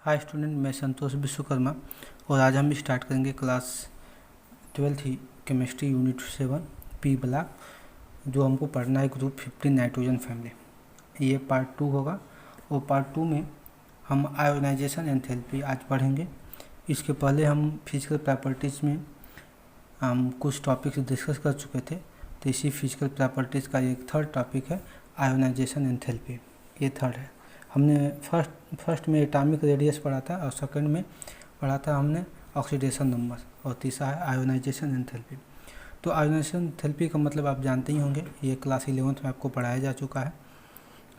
Hi student, मैं संतोष विश्वकर्मा और आज हम स्टार्ट करेंगे क्लास 12 ही केमिस्ट्री यूनिट 7 पी ब्लॉक, जो हमको पढ़ना है ग्रुप 15 नाइट्रोजन फैमिली। ये पार्ट 2 होगा और पार्ट 2 में हम आयोनाइजेशन एंथैल्पी आज पढ़ेंगे। इसके पहले हम फिजिकल प्रॉपर्टीज़ में हम कुछ टॉपिक्स डिस्कस कर चुके थे, तो इसी फिजिकल प्रॉपर्टीज़ का एक थर्ड टॉपिक है आयोनाइजेशन एंथैल्पी। ये थर्ड है। हमने फर्स्ट में एटॉमिक रेडियस पढ़ा था और सेकंड में पढ़ा था हमने ऑक्सीडेशन नंबर और तीसरा है आयोनाइजेशन एंथैल्पी। तो आयोनाइजेशन एंथैल्पी का मतलब आप जानते ही होंगे, ये क्लास 11th में आपको पढ़ाया जा चुका है।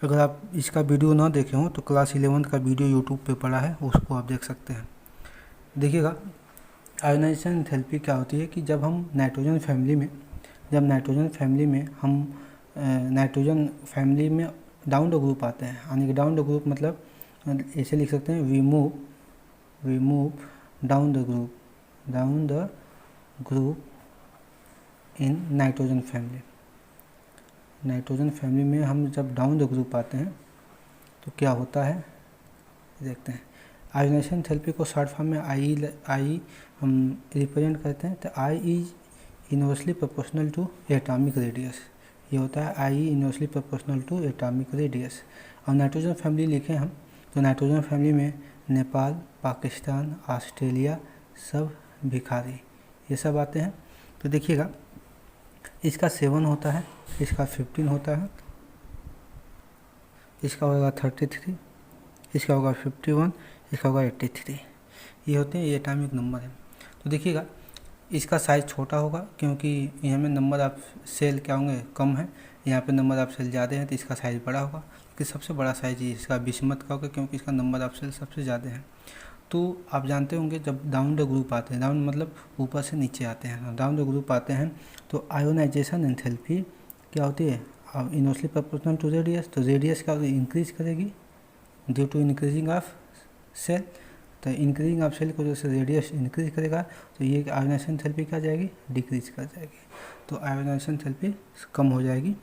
अगर आप इसका वीडियो ना देखे हों तो क्लास 11th का वीडियो यूट्यूब पे पड़ा है, उसको आप देख सकते हैं। देखिएगा, आयोनाइजेशन एंथैल्पी क्या होती है कि जब नाइट्रोजन फैमिली में डाउन द ग्रुप आते हैं, यानी कि डाउन द ग्रुप मतलब ऐसे लिख सकते हैं, we move down the group in nitrogen family में हम जब डाउन द ग्रुप आते हैं तो क्या होता है देखते हैं। आयोनाइजेशन एंथैल्पी को शॉर्ट फॉर्म में आई हम रिप्रेजेंट करते हैं, तो I is inversely proportional to atomic radius. ये होता है I inversely proportional to atomic radius. और नाइट्रोजन फैमिली लिखें हम तो नाइट्रोजन फैमिली में नेपाल, पाकिस्तान, ऑस्ट्रेलिया, सब भिखारी, ये सब आते हैं। तो देखिएगा, इसका 7 होता है, इसका 15 होता है, इसका होगा 33, इसका होगा 51, इसका होगा 83। ये होते हैं, ये एटॉमिक नंबर है। तो देखिएगा, इसका साइज़ छोटा होगा क्योंकि यहाँ में नंबर ऑफ सेल क्या होंगे, कम है। यहाँ पे नंबर ऑफ सेल ज़्यादा है तो इसका साइज़ बड़ा होगा। कि सबसे बड़ा साइज़ इसका बिस्मथ का होगा क्योंकि इसका नंबर ऑफ सेल सबसे ज़्यादा है। तो आप जानते होंगे जब डाउन द ग्रुप आते हैं, डाउन मतलब ऊपर से नीचे आते हैं, डाउन द ग्रुप आते हैं तो आयोनाइजेशन एंथैल्पी क्या होती है, इनवर्सली प्रोपोर्शनल टू रेडियस। तो रेडियस क्या होगी, इंक्रीज करेगी due to increasing of shell. तो इंक्रीजिंग ऑफ सेल की वजह से रेडियस इंक्रीज करेगा, तो ये आयोनाइजेशन एंथैल्पी क्या जाएगी, डिक्रीज कर जाएगी। तो आयोनाइजेशन एंथैल्पी कम हो जाएगी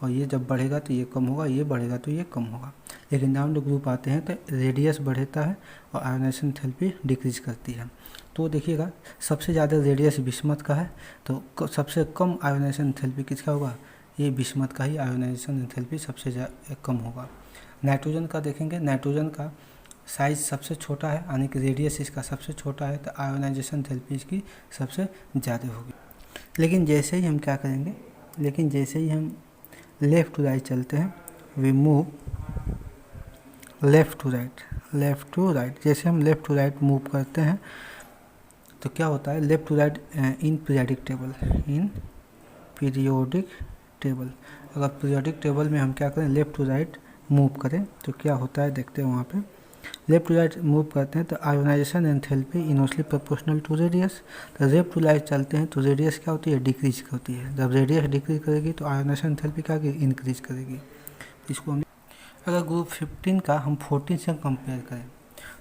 और ये जब बढ़ेगा तो ये कम होगा, ये बढ़ेगा तो ये कम होगा। लेकिन डाउन द ग्रुप आते हैं तो रेडियस बढ़ता है और आयोनाइजेशन एंथैल्पी डिक्रीज करती है। तो देखिएगा, सबसे ज़्यादा रेडियस बिस्मथ का है, तो सबसे कम आयोनाइजेशन एंथैल्पी किसका होगा, ये बिस्मथ का ही आयोनाइजेशन एंथैल्पी सबसे कम होगा। नाइट्रोजन का देखेंगे, नाइट्रोजन का साइज़ सबसे छोटा है, यानी कि रेडियस इसका सबसे छोटा है, तो आयोनाइजेशन एंथैल्पी इसकी सबसे ज़्यादा होगी। लेकिन जैसे ही हम क्या करेंगे, लेफ़्ट टू राइट चलते हैं, we move left to right. जैसे हम लेफ़्ट टू राइट मूव करते हैं तो क्या होता है, left to right in periodic table. अगर पीरियोडिक टेबल में हम क्या करें, लेफ़्ट टू राइट मूव करें तो क्या होता है देखते हैं। वहाँ पे लेफ़्ट टू राइट मूव करते हैं तो ionization enthalpy inversely proportional to radius. तो लेफ़्ट टू राइट चलते हैं तो रेडियस क्या होती है, डिक्रीज होती है। जब रेडियस डिक्रीज करेगी तो आयोनाइजेशन एंथैल्पी क्या इंक्रीज करेगी। इसको हम अगर ग्रुप 15 का हम 14 से कंपेयर करें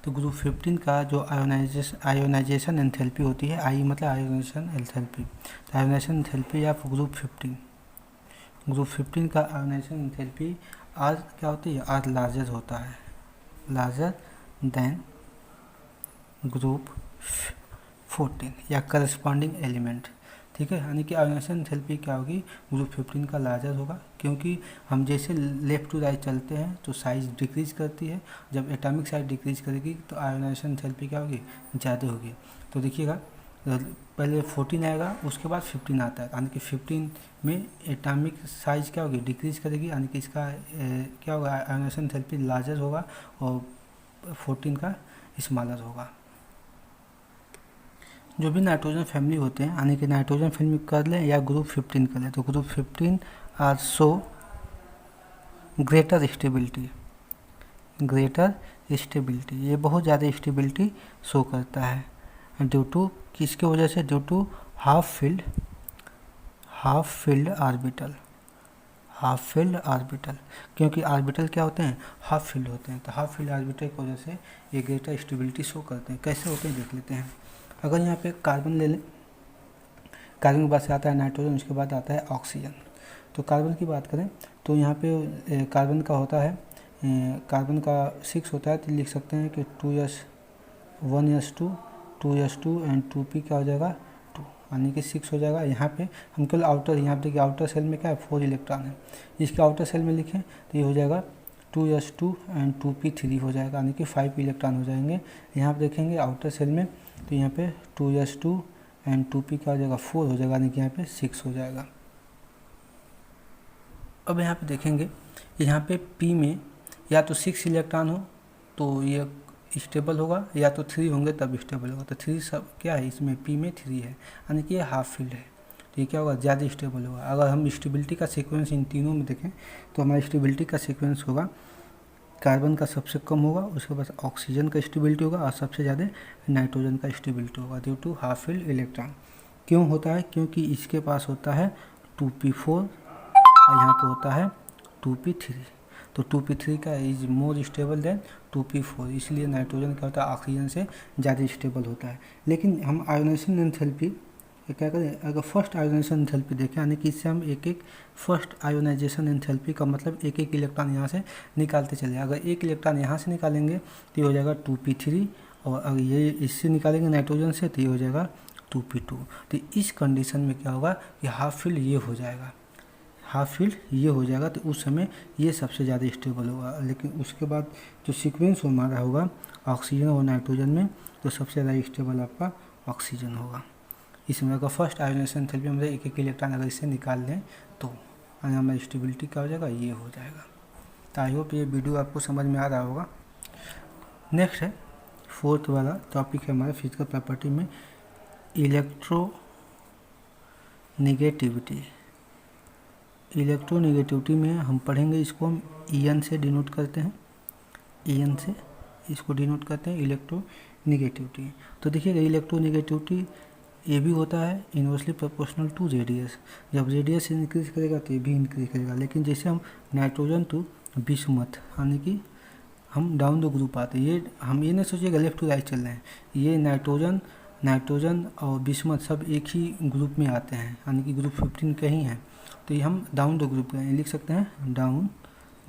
तो ग्रुप 15 का जो आयोनाइजेशन एंथैल्पी होती है, आई मतलब आयोनाइजेशन एंथैल्पी, तो आयोनाइजेशन एंथैल्पी ऑफ ग्रुप 15 का आयोनाइजेशन एंथैल्पी आर क्या होती है, आर लार्जर होता है, लार्जर देन ग्रुप 14 या करस्पॉन्डिंग एलिमेंट। ठीक है, यानी कि आयोनाइजेशन एंथैल्पी क्या होगी, ग्रुप 15 का लार्जर होगा क्योंकि हम जैसे लेफ़्ट टू राइट चलते हैं तो साइज़ डिक्रीज करती है। जब एटॉमिक साइज डिक्रीज करेगी तो आयोनाइजेशन एंथैल्पी क्या होगी, ज़्यादा होगी। तो देखिएगा, पहले 14 आएगा, उसके बाद 15 आता है, यानी कि 15 में एटॉमिक साइज क्या होगी, डिक्रीज करेगी, यानी कि इसका क्या होगा, आयोनाइजेशन एंथैल्पी लार्जर होगा और 14 का स्मॉलर होगा। जो भी नाइट्रोजन फैमिली होते हैं, यानी कि नाइट्रोजन फैमिली कर लें या ग्रुप 15 कर लें, तो group 15 are show greater stability, ये बहुत ज़्यादा स्टेबिलिटी शो करता है ड्यू टू किसके वजह से, due to half filled orbital. क्योंकि ऑर्बिटल क्या होते हैं, हाफ फील्ड होते हैं, तो हाफ फील्ड ऑर्बिटल की वजह से ये ग्रेटर स्टेबिलिटी शो करते हैं। कैसे होते हैं देख लेते हैं। अगर यहाँ पे कार्बन ले लें, कार्बन के बाद से आता है नाइट्रोजन, उसके बाद आता है ऑक्सीजन। तो कार्बन की बात करें तो यहाँ पे कार्बन का होता है कार्बन का 6 होता है तो लिख सकते हैं कि 1s2 2s2 एंड 2p क्या हो जाएगा 2, यानी कि 6 हो जाएगा। यहाँ पे हम केवल आउटर, यहाँ पे देखिए आउटर सेल में क्या है 4 इलेक्ट्रॉन है, इसके आउटर सेल में लिखें तो ये हो जाएगा 2s2 एंड 2p3 हो जाएगा, यानी कि 5 इलेक्ट्रॉन हो जाएंगे। यहाँ पे देखेंगे आउटर सेल में तो यहाँ पे 2s2 एंड 2p क्या हो जाएगा 4 हो जाएगा, यानी कि यहाँ पे 6 हो जाएगा। अब यहाँ पे देखेंगे यहाँ पे p में या तो 6 इलेक्ट्रॉन हो तो ये स्टेबल होगा, या तो 3 होंगे तब स्टेबल होगा। तो 3 सब क्या है, इसमें p में 3 है, यानी कि ये हाफ फील्ड है, तो ये क्या होगा ज़्यादा स्टेबल होगा। अगर हम स्टेबिलिटी का सीक्वेंस इन तीनों में देखें तो हमारा स्टेबिलिटी का सीक्वेंस होगा, कार्बन का सबसे कम होगा, उसके बाद ऑक्सीजन का स्टेबिलिटी होगा और सबसे ज़्यादा नाइट्रोजन का स्टेबिलिटी होगा due to half filled electron. क्यों होता है, क्योंकि इसके पास होता है 2p4 और यहाँ पे होता है 2p3, तो 2p3 का is more stable then 2p4, इसलिए नाइट्रोजन क्या होता है ऑक्सीजन से ज़्यादा स्टेबल होता है। लेकिन हम आयोनाइजेशन एंथैल्पी क्या करें, अगर फर्स्ट आयोनाइजेशन एंथैल्पी देखें, यानी कि इससे हम एक एक फर्स्ट आयोनाइजेशन एंथैल्पी का मतलब एक एक इलेक्ट्रॉन यहाँ से निकालते चले। अगर एक इलेक्ट्रॉन यहाँ से निकालेंगे तो ये हो जाएगा 2p3, और अगर ये इससे निकालेंगे नाइट्रोजन से तो ये हो जाएगा 2p2। तो इस कंडीशन में क्या होगा कि हाफ फील्ड ये हो जाएगा, हाफ फील्ड ये हो जाएगा, तो उस समय ये सबसे ज़्यादा स्टेबल होगा। लेकिन उसके बाद जो सीक्वेंस हमारा होगा ऑक्सीजन और नाइट्रोजन में, तो सबसे ज़्यादा स्टेबल आपका ऑक्सीजन होगा। इसमें अगर फर्स्ट आयोनाइजेशन एंथैल्पी में एक एक इलेक्ट्रॉन अगर इससे निकाल लें तो हमारी स्टेबिलिटी क्या हो जाएगा, ये हो जाएगा। तो आई होप ये वीडियो आपको समझ में आ रहा होगा। नेक्स्ट है 4th वाला टॉपिक है हमारा फिजिकल प्रॉपर्टी में इलेक्ट्रोनेगेटिविटी। इलेक्ट्रोनेगेटिविटी में हम पढ़ेंगे, इसको हम EN से डिनोट करते हैं, EN से इसको डिनोट करते हैं इलेक्ट्रोनेगेटिविटी। तो देखिएगा इलेक्ट्रोनेगेटिविटी ये भी होता है इन्वर्सली प्रोपोर्शनल टू रेडियस, जब रेडियस इंक्रीज करेगा तो ये भी इंक्रीज करेगा। लेकिन जैसे हम नाइट्रोजन टू बिस्मथ, यानी कि हम डाउन द ग्रुप आते हैं, ये हम ये नहीं सोचिएगा लेफ्ट टू राइट चल रहे हैं, ये नाइट्रोजन और बिस्मथ सब एक ही ग्रुप में आते हैं, यानी कि ग्रुप 15 के ही हैं, तो ये हम डाउन द ग्रुप गए, लिख सकते हैं डाउन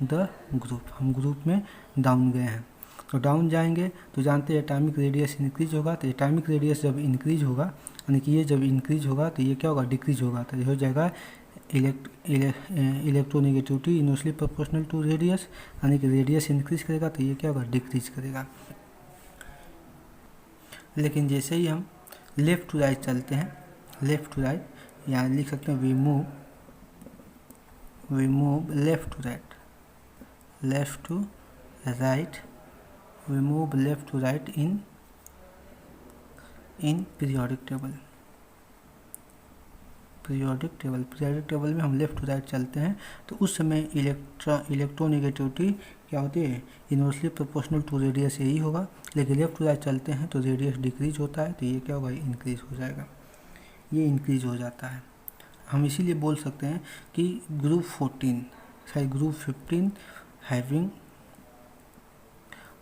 द ग्रुप, हम ग्रुप में डाउन गए हैं। तो डाउन जाएंगे तो जानते हैं एटॉमिक रेडियस इंक्रीज होगा, तो एटॉमिक रेडियस जब इंक्रीज होगा, यानी कि ये जब इंक्रीज होगा तो ये क्या होगा डिक्रीज होगा, तो ये हो जाएगा electronegativity inversely proportional to radius, यानी कि रेडियस इंक्रीज करेगा तो ये क्या होगा डिक्रीज करेगा। लेकिन जैसे ही हम लेफ़्ट टू राइट चलते हैं, लेफ़्ट टू राइट यहाँ लिख सकते हैं we move left to right, left to right, we move left to right in periodic table। Periodic table में हम लेफ़्ट टू राइट चलते हैं तो उस समय इलेक्ट्रोनेगेटिविटी क्या होती है इनवर्सली प्रोपोर्शनल टू रेडियस यही होगा। लेकिन लेफ़्ट टू राइट चलते हैं तो रेडियस डिक्रीज होता है, तो ये क्या होगा इंक्रीज हो जाएगा, ये इंक्रीज हो जाता है। हम इसीलिए बोल सकते हैं कि group 15 having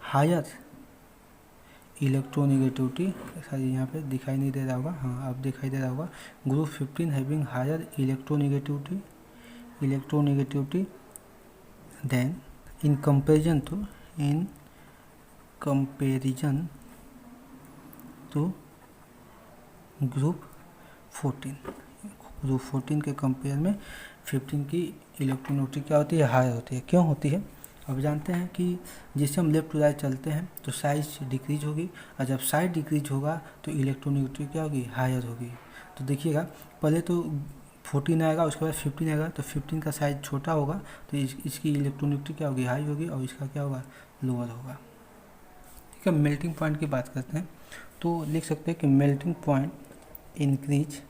higher electronegativity, sorry यहाँ पे दिखाई नहीं दे रहा होगा, हाँ अब दिखाई दे रहा होगा, group 15 having higher electronegativity than in comparison to group 14 के कंपेयर में 15 की इलेक्ट्रोनेगेटिविटी क्या होती है हायर होती है। क्यों होती है, अब जानते हैं कि जैसे हम लेफ्ट टू राइट चलते हैं तो साइज डिक्रीज होगी, और जब साइज डिक्रीज होगा तो इलेक्ट्रोनेगेटिविटी क्या होगी हायर होगी। तो देखिएगा पहले तो 14 आएगा, उसके बाद 15 आएगा, तो 15 का साइज छोटा होगा तो इसकी इलेक्ट्रोनेगेटिविटी क्या होगी हाई होगी, और इसका क्या होगा लोअर होगा। ठीक है, मेल्टिंग पॉइंट की बात करते हैं तो लिख सकते हैं कि मेल्टिंग पॉइंट इंक्रीज,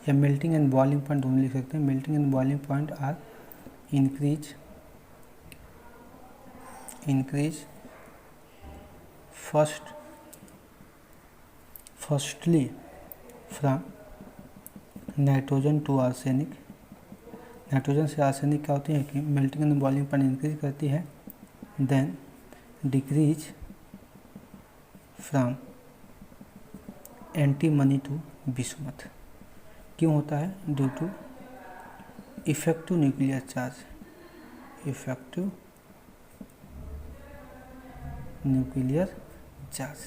या मेल्टिंग एंड बॉइलिंग पॉइंट दोनों लिख सकते हैं। Melting and boiling point are increase firstly from nitrogen to arsenic. Nitrogen से आर्सेनिक क्या होती है कि melting and boiling point increase करती है, then decrease from antimony to bismuth. क्यों होता है, due to effective nuclear charge, effective nuclear charge.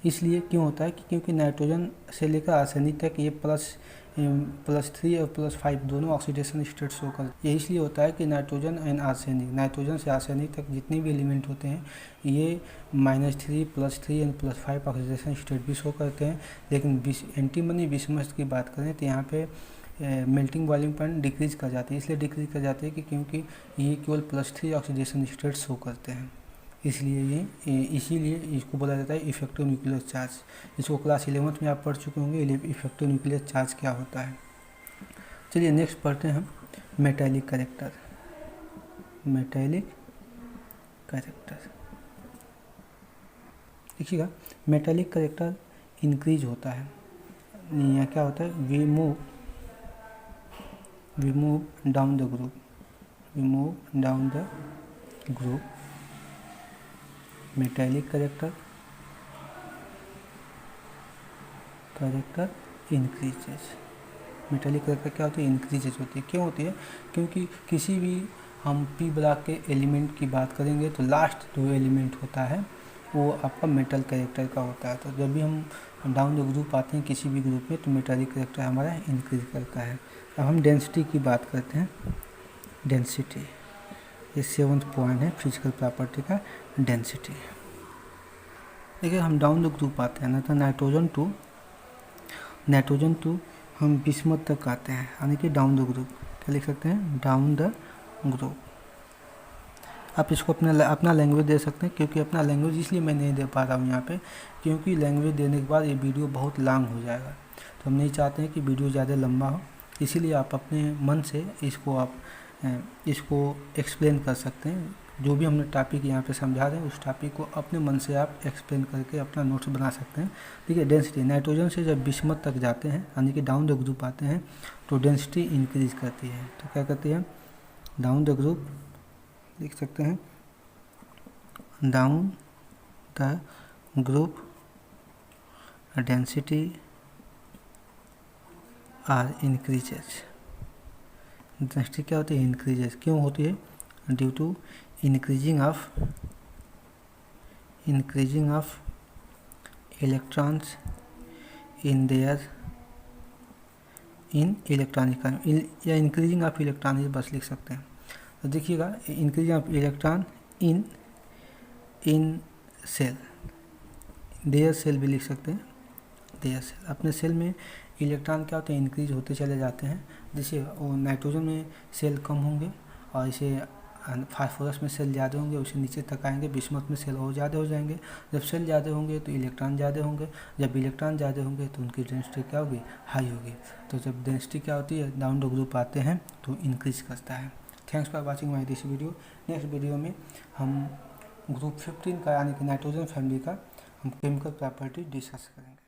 इसलिए क्यों होता है कि क्योंकि नाइट्रोजन से लेकर आर्सेनिक तक ये +3 और +5 दोनों ऑक्सीडेशन स्टेट शो करते हैं। ये इसलिए होता है कि नाइट्रोजन एंड आर्सेनिक, नाइट्रोजन से आर्सेनिक तक जितने भी एलिमेंट होते हैं ये -3 +3 एंड +5 ऑक्सीडेशन स्टेट भी शो करते हैं। लेकिन एंटीमनी बिस्मथ की बात करें तो यहाँ पे मेल्टिंग बॉइलिंग पॉइंट डिक्रीज कर जाती है। इसलिए डिक्रीज कर जाती है कि क्योंकि ये केवल +3 ऑक्सीडेशन स्टेट शो करते हैं, इसलिए इसीलिए इसको बोला जाता है इफेक्टिव न्यूक्लियर चार्ज। इसको क्लास 11th में आप पढ़ चुके होंगे इफेक्टिव न्यूक्लियर चार्ज क्या होता है। चलिए नेक्स्ट पढ़ते हैं हम मेटालिक कैरेक्टर। मेटालिक कैरेक्टर देखिएगा, मेटालिक कैरेक्टर इंक्रीज होता है। यहाँ क्या होता है, we move down the group, we move down the group metallic character increases. Metallic character क्या होती है, इंक्रीजेस होती है। क्यों होती है, क्योंकि किसी भी हम पी ब्लॉक के एलिमेंट की बात करेंगे तो लास्ट जो एलिमेंट होता है वो आपका मेटल कैरेक्टर का होता है। तो जब भी हम डाउन द ग्रुप आते हैं किसी भी ग्रुप में तो मेटालिक कैरेक्टर हमारा इंक्रीज करता है। अब हम डेंसिटी की बात करते हैं। डेंसिटी ये 7th पॉइंट है फिजिकल प्रॉपर्टी का, डेंसिटी। देखिए हम डाउन द ग्रुप आते हैं ना, तो नाइट्रोजन टू हम बिस्मथ तक आते हैं, यानी कि डाउन द ग्रुप। क्या लिख सकते हैं, डाउन द ग्रुप। आप इसको अपना लैंग्वेज दे सकते हैं, क्योंकि अपना लैंग्वेज इसलिए मैं नहीं दे पा रहा हूँ यहाँ पे क्योंकि लैंग्वेज देने के बाद ये वीडियो बहुत लॉन्ग हो जाएगा। तो हम नहीं चाहते हैं कि वीडियो ज़्यादा लंबा हो, इसीलिए आप अपने मन से इसको एक्सप्लेन कर सकते हैं। जो भी हमने टॉपिक यहाँ पे समझा रहे हैं उस टॉपिक को अपने मन से आप एक्सप्लेन करके अपना नोट्स बना सकते हैं। ठीक है, डेंसिटी नाइट्रोजन से जब बिस्मथ तक जाते हैं यानी कि डाउन द ग्रुप आते हैं तो डेंसिटी इंक्रीज करती है। तो क्या करती है, डाउन द ग्रुप लिख सकते हैं, down the group density are increases. Density क्या होती है, इंक्रीजेस। क्यों होती है, due to increasing of electrons in electronic या इंक्रीजिंग ऑफ इलेक्ट्रॉन बस लिख सकते हैं। तो देखिएगा, increasing of electron in shell, their shell भी लिख सकते हैं, देयर सेल। अपने सेल में इलेक्ट्रॉन क्या होते हैं, इंक्रीज होते चले जाते हैं। जैसे वो नाइट्रोजन में सेल कम होंगे और इसे फास्फोरस में सेल ज़्यादा होंगे, उसे नीचे तक आएंगे, बिस्मथ में सेल और ज़्यादा हो जाएंगे। जब सेल ज़्यादा होंगे तो इलेक्ट्रॉन ज़्यादा होंगे, जब इलेक्ट्रॉन ज़्यादा होंगे तो उनकी डेंसिटी क्या होगी, हाई होगी। तो जब डेंसिटी क्या होती है, डाउन द ग्रुप आते हैं तो इंक्रीज करता है। Thanks for watching my this video. Next video में हम ग्रुप 15 का यानी कि नाइट्रोजन फैमिली का हम केमिकल प्रॉपर्टी डिस्कस करेंगे।